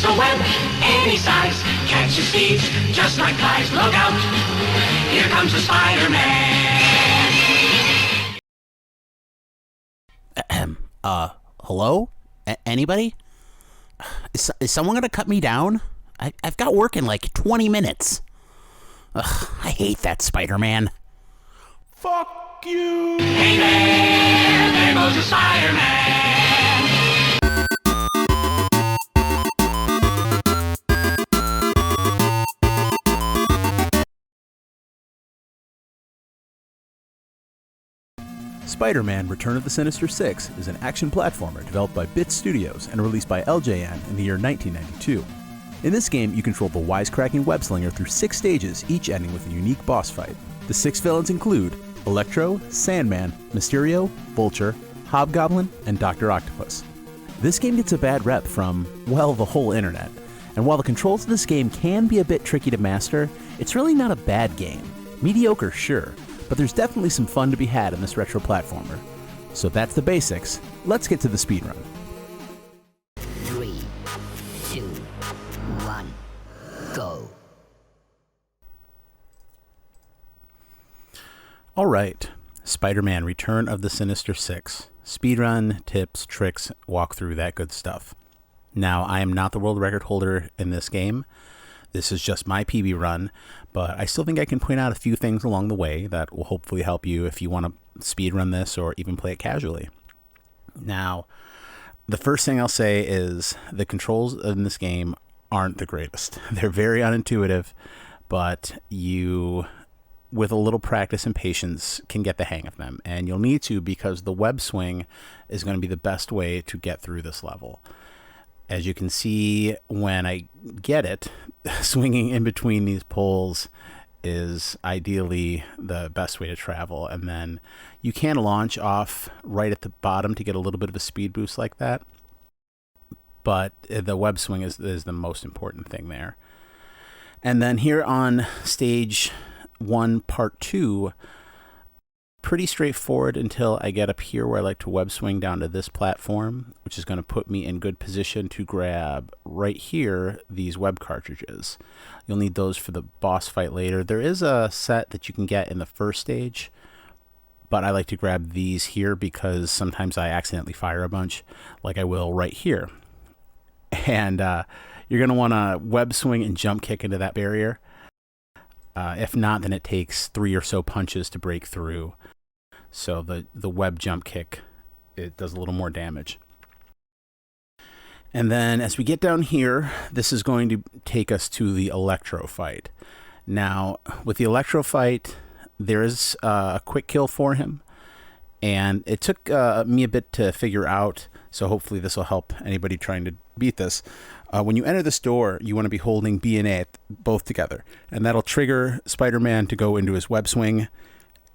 spins a web any size, catches thieves just like flies. Look out, here comes the Spider-Man. Hello? Anybody? Is someone gonna cut me down? I've got work in like 20 minutes. Ugh, I hate that Spider-Man. Fuck you! Hey there goes the Spider-Man. Spider-Man Return of the Sinister Six is an action platformer developed by Bit Studios and released by LJN in the year 1992. In this game, you control the wisecracking web-slinger through 6 stages, each ending with a unique boss fight. The 6 villains include Electro, Sandman, Mysterio, Vulture, Hobgoblin, and Dr. Octopus. This game gets a bad rep from, well, the whole internet. And while the controls of this game can be a bit tricky to master, it's really not a bad game. Mediocre, sure, but there's definitely some fun to be had in this retro platformer. So that's the basics. Let's get to the speedrun. 3, 2, 1, go. Alright, Spider-Man Return of the Sinister Six. Speedrun, tips, tricks, walkthrough, that good stuff. Now, I am not the world record holder in this game. This is just my PB run, but I still think I can point out a few things along the way that will hopefully help you if you want to speedrun this or even play it casually. Now, the first thing I'll say is the controls in this game aren't the greatest. They're very unintuitive, but you, with a little practice and patience, can get the hang of them. And you'll need to, because the web swing is going to be the best way to get through this level. As you can see, when I get it, swinging in between these poles is ideally the best way to travel. And then you can launch off right at the bottom to get a little bit of a speed boost like that. But the web swing is the most important thing there. And then here on stage 1, part 2, pretty straightforward until I get up here where I like to web swing down to this platform, which is going to put me in good position to grab right here these web cartridges. You'll need those for the boss fight later. There is a set that you can get in the first stage, but I like to grab these here because sometimes I accidentally fire a bunch, like I will right here. And you're going to want to web swing and jump kick into that barrier. If not, then it takes 3 or so punches to break through. So the web jump kick, it does a little more damage. And then as we get down here, this is going to take us to the Electro fight. Now, with the Electro fight, there is a quick kill for him. And it took me a bit to figure out, so hopefully this will help anybody trying to beat this. When you enter this door, you want to be holding B and A both together. And that'll trigger Spider-Man to go into his web swing.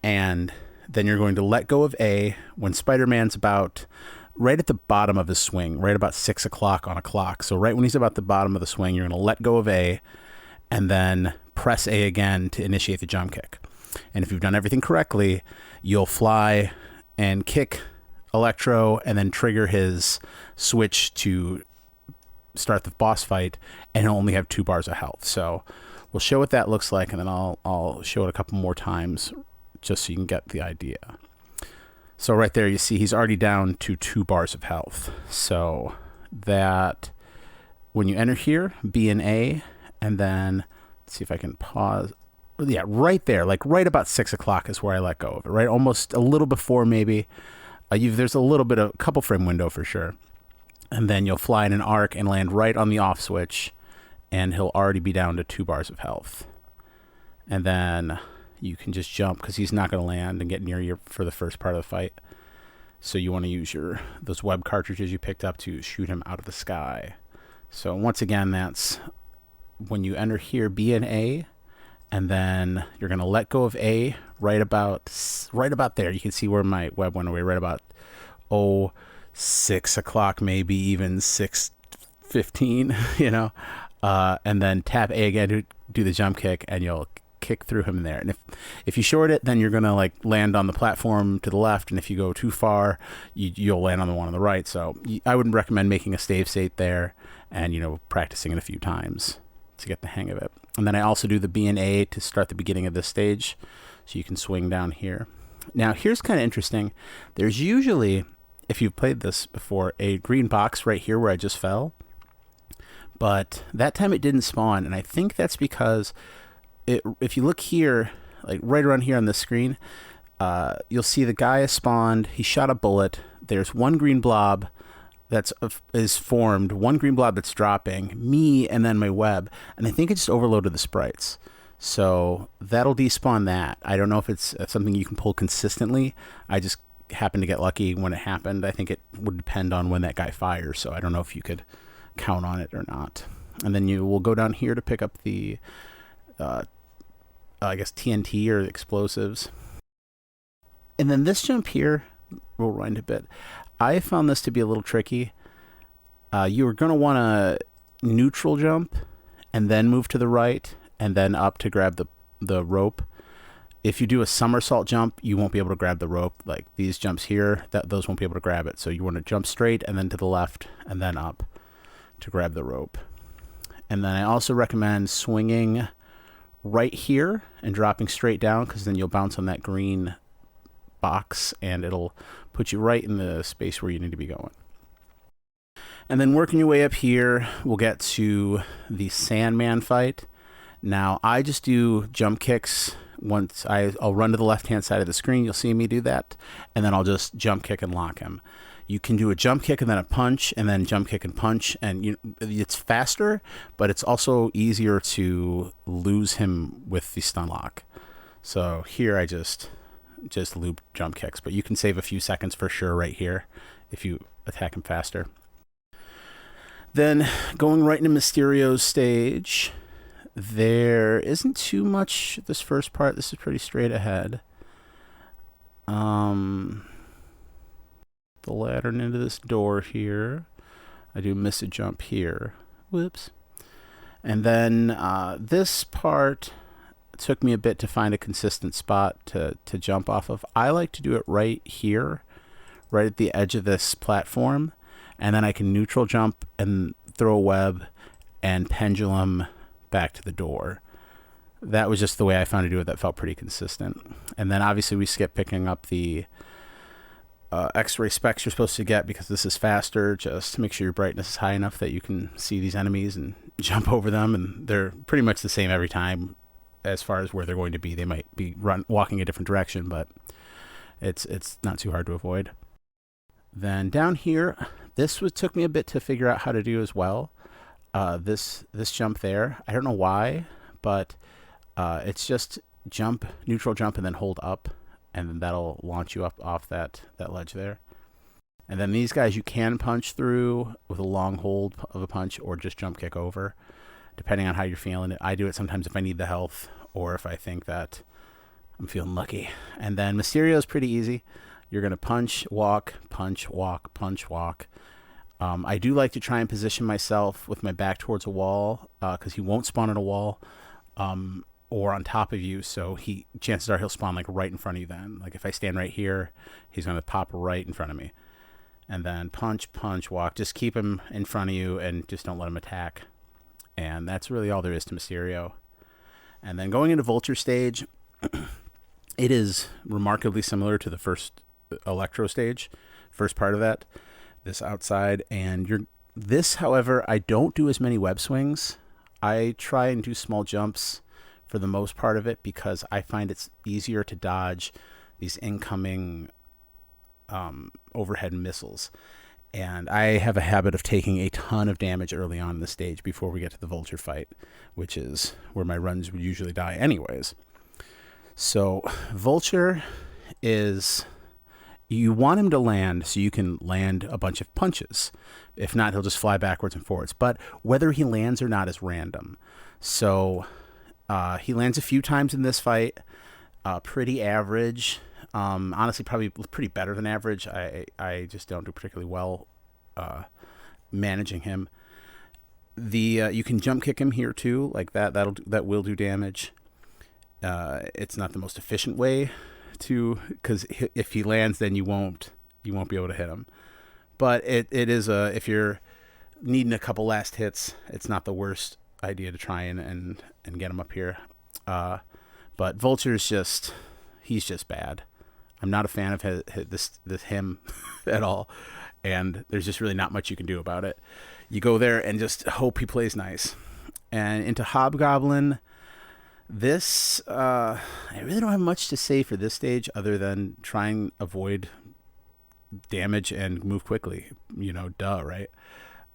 And then you're going to let go of A when Spider-Man's about right at the bottom of his swing, right about 6 o'clock on a clock. So right when he's about the bottom of the swing, you're going to let go of A and then press A again to initiate the jump kick. And if you've done everything correctly, you'll fly and kick Electro and then trigger his switch to start the boss fight, and he'll only have 2 bars of health. So we'll show what that looks like, and then I'll show it a couple more times just so you can get the idea. So right there, you see he's already down to 2 bars of health. So that when you enter here, B and A, and then let's see if I can pause. Yeah, right there, like right about 6 o'clock is where I let go of it, right? Almost a little before maybe. There's a little bit of a couple frame window for sure. And then you'll fly in an arc and land right on the off switch, and he'll already be down to 2 bars of health. And then you can just jump because he's not going to land and get near you for the first part of the fight. So you want to use those web cartridges you picked up to shoot him out of the sky. So once again, that's when you enter here, B and A, and then you're going to let go of A right about there. You can see where my web went away, right about 6 o'clock, maybe even 6:15, and then tap A again to do the jump kick, and you'll kick through him there. And if you short it, then you're going to like land on the platform to the left. And if you go too far, you'll land on the one on the right. So I would recommend making a save state there and, practicing it a few times to get the hang of it. And then I also do the B and A to start the beginning of this stage. So you can swing down here. Now, here's kind of interesting. There's usually, if you've played this before, a green box right here where I just fell. But that time it didn't spawn, and I think that's because if you look here, like right around here on the screen, you'll see the guy has spawned. He shot a bullet. There's one green blob is formed, one green blob that's dropping, me, and then my web. And I think it just overloaded the sprites. So that'll despawn that. I don't know if it's something you can pull consistently. I just happened to get lucky when it happened. I think it would depend on when that guy fires, so I don't know if you could count on it or not. And then you will go down here to pick up the I guess TNT or explosives. And then this jump here, we'll rewind a bit. I found this to be a little tricky. You were going to want to neutral jump and then move to the right and then up to grab the rope. If you do a somersault jump, you won't be able to grab the rope. Like these jumps here, those won't be able to grab it. So you want to jump straight and then to the left and then up to grab the rope. And then I also recommend swinging right here and dropping straight down, because then you'll bounce on that green box and it'll put you right in the space where you need to be going. And then working your way up here, we'll get to the Sandman fight. Now, I just do jump kicks. Once I'll run to the left-hand side of the screen, you'll see me do that, and then I'll just jump kick and lock him. You can do a jump kick and then a punch, and then jump kick and punch, and it's faster, but it's also easier to lose him with the stun lock. So here I just loop jump kicks, but you can save a few seconds for sure right here if you attack him faster. Then going right into Mysterio's stage, there isn't too much this first part. This is pretty straight ahead. The ladder into this door here. I do miss a jump here. Whoops. And then this part took me a bit to find a consistent spot to jump off of. I like to do it right here, right at the edge of this platform, and then I can neutral jump and throw a web and pendulum back to the door. That was just the way I found to do it. That felt pretty consistent. And then obviously we skip picking up the X-ray specs you're supposed to get, because this is faster. Just make sure your brightness is high enough that you can see these enemies and jump over them, and they're pretty much the same every time as far as where they're going to be. They might be walking a different direction, but it's not too hard to avoid. Then down here, took me a bit to figure out how to do as well. This jump there, I don't know why, but it's just jump, neutral jump, and then hold up, and then that'll launch you up off that ledge there. And then these guys you can punch through with a long hold of a punch, or just jump kick over, depending on how you're feeling. I do it sometimes if I need the health, or if I think that I'm feeling lucky. And then Mysterio is pretty easy. You're going to punch, walk, punch, walk, punch, walk. I do like to try and position myself with my back towards a wall, because he won't spawn at a wall or on top of you. So chances are he'll spawn like right in front of you then. Like if I stand right here, he's going to pop right in front of me. And then punch, punch, walk. Just keep him in front of you and just don't let him attack. And that's really all there is to Mysterio. And then going into Vulture stage, it is remarkably similar to the first Electro stage, first part of that. This outside, and this, however, I don't do as many web swings. I try and do small jumps for the most part of it, because I find it's easier to dodge these incoming overhead missiles. And I have a habit of taking a ton of damage early on in the stage before we get to the Vulture fight, which is where my runs would usually die anyways. So Vulture is... You want him to land so you can land a bunch of punches. If not, he'll just fly backwards and forwards. But whether he lands or not is random. So he lands a few times in this fight. Pretty average. Honestly, probably pretty better than average. I just don't do particularly well managing him. You can jump kick him here too, like that. That will do damage. It's not the most efficient way to, because if he lands, then you won't be able to hit him. But it is if you're needing a couple last hits, it's not the worst idea to try and get him up here. But Vulture's he's just bad. I'm not a fan of him at all, and there's just really not much you can do about it. You go there and just hope he plays nice. And into Hobgoblin, this I really don't have much to say for this stage other than try and avoid damage and move quickly. Duh, right?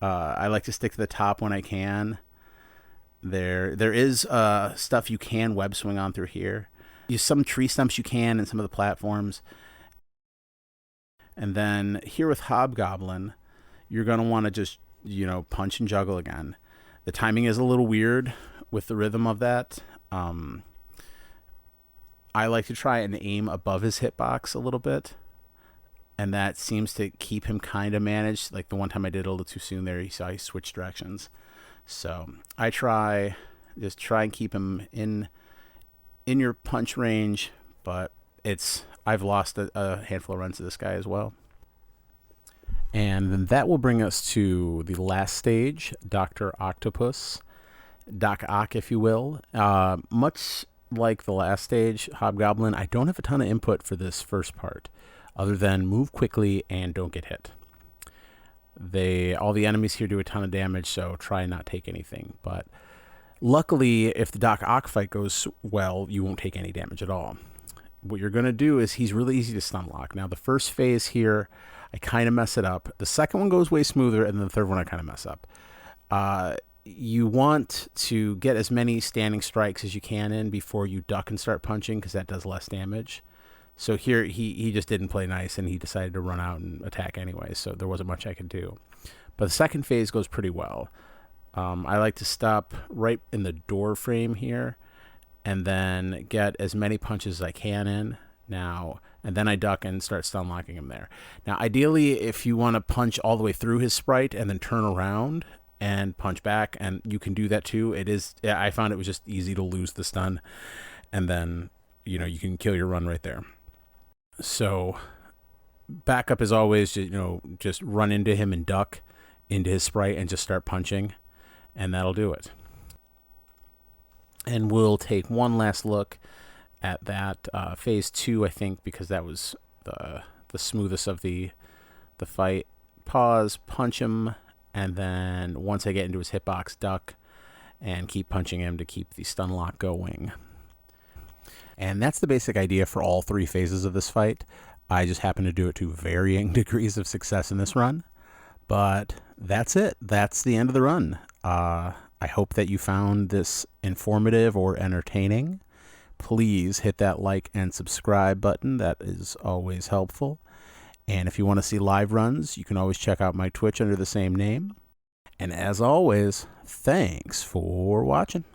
I like to stick to the top when I can. There is stuff you can web swing on through here. Use some tree stumps you can and some of the platforms. And then here with Hobgoblin, you're going to want to just, punch and juggle again. The timing is a little weird with the rhythm of that. I like to try and aim above his hitbox a little bit. And that seems to keep him kind of managed. Like the one time I did it a little too soon there, he switched directions. So I try and keep him in your punch range, but I've lost a handful of runs to this guy as well. And that will bring us to the last stage, Dr. Octopus, Doc Ock, if you will. Much like the last stage, Hobgoblin, I don't have a ton of input for this first part, other than move quickly and don't get hit. All the enemies here do a ton of damage, so try and not take anything. But luckily, if the Doc Ock fight goes well, you won't take any damage at all. What you're going to do is he's really easy to stun lock. Now, the first phase here, I kind of mess it up. The second one goes way smoother, and then the third one I kind of mess up. You want to get as many standing strikes as you can in before you duck and start punching, because that does less damage. So here, he just didn't play nice, and he decided to run out and attack anyway, so there wasn't much I could do. But the second phase goes pretty well. I like to stop right in the door frame here, and then get as many punches as I can in now, and then I duck and start stun locking him there. Now, ideally, if you want to punch all the way through his sprite and then turn around and punch back, and you can do that too. I found it was just easy to lose the stun, and then, you can kill your run right there. So backup is always, just run into him and duck into his sprite and just start punching, and that'll do it. And we'll take one last look at that phase 2, I think, because that was the smoothest of the fight. Pause, punch him, and then once I get into his hitbox, duck and keep punching him to keep the stun lock going. And that's the basic idea for all 3 phases of this fight. I just happen to do it to varying degrees of success in this run. But that's it. That's the end of the run. I hope that you found this informative or entertaining. Please hit that like and subscribe button. That is always helpful. And if you want to see live runs, you can always check out my Twitch under the same name. And as always, thanks for watching.